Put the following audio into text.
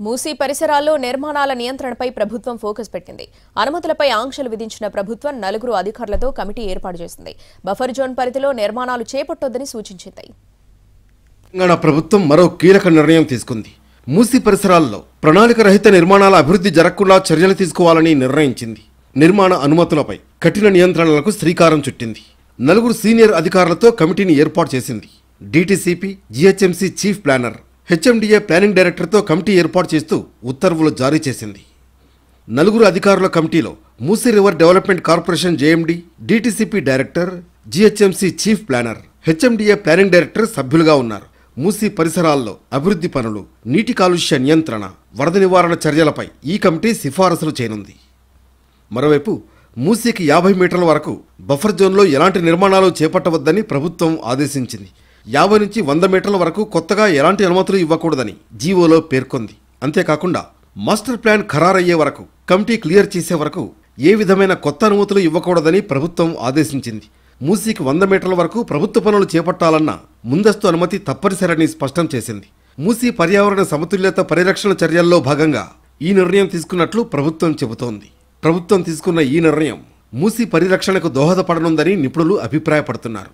మూసీ పరిసరాల్లో నిర్మాణాల నియంత్రణపై ప్రభుత్వం ఫోకస్ పెట్టింది. అనుమతులపై ఆంక్షలు విధించిన ప్రభుత్వం 4 అధికారులతో కమిటీ ఏర్పాటు చేసింది. బఫర్ జోన్ పరిధిలో నిర్మాణాలు చేపట్టొద్దని సూచించింది. తెలంగాణ ప్రభుత్వం మరో కీలక నిర్ణయం తీసుకుంది. మూసీ పరిసరాల్లో ప్రణాళిక రహిత నిర్మాణాల అభివృద్ధి జరగకుండా చర్యలు తీసుకోవాలని నిర్ణయించింది. నిర్మాణ అనుమతులపై కఠిన నియంత్రణలకు శ్రీకారం చుట్టింది. 4 సీనియర్ అధికారులతో కమిటీని ఏర్పాటు చేసింది. DTCP, GHMC chief planner, HMDA planning డైరెక్టర్తో కమిటీ ఏర్పాటు చేస్తూ ఉత్తర్వులు జారీ చేసింది. 4 అధికారుల కమిటీలో Musi river development corporation JMD, DTCP director, GHMC chief planner, HMDA planning director సభ్యులుగా ఉన్నారు. మూసీ పరిసరాల్లో అభివృద్ధి పనులు, నీటి కాలుష్య నియంత్రణ, వరద నివారణ చర్యలపై ఈ కమిటీ సిఫారసులు చేయనుంది. మరోవైపు మూసీకి 50 మీటర్ల వరకు బఫర్ జోన్లో ఎలాంటి నిర్మాణాలు చేపట్టవద్దని ప్రభుత్వం ఆదేశించింది. 50 నుంచి 100 మీటర్ల వరకు కొత్తగా ఎలాంటి అనుమతులు ఇవ్వకూడదని జీవోలో పేర్కొంది. అంతేకాకుండా మాస్టర్ ప్లాన్ ఖరారయ్యే వరకు, కమిటీ క్లియర్ చేసే వరకు ఏ విధమైన కొత్త అనుమతులు ఇవ్వకూడదని ప్రభుత్వం ఆదేశించింది. మూసీకి 100 మీటర్ల వరకు ప్రభుత్వ పనులు చేపట్టాలన్న ముందస్తు అనుమతి తప్పనిసరని స్పష్టం చేసింది. మూసీ పర్యావరణ సమతుల్యత పరిరక్షణ చర్యల్లో భాగంగా ఈ నిర్ణయం తీసుకున్నట్లు ప్రభుత్వం చెబుతోంది. ప్రభుత్వం తీసుకున్న ఈ నిర్ణయం మూసీ పరిరక్షణకు దోహదపడనుందని నిపుణులు అభిప్రాయపడుతున్నారు.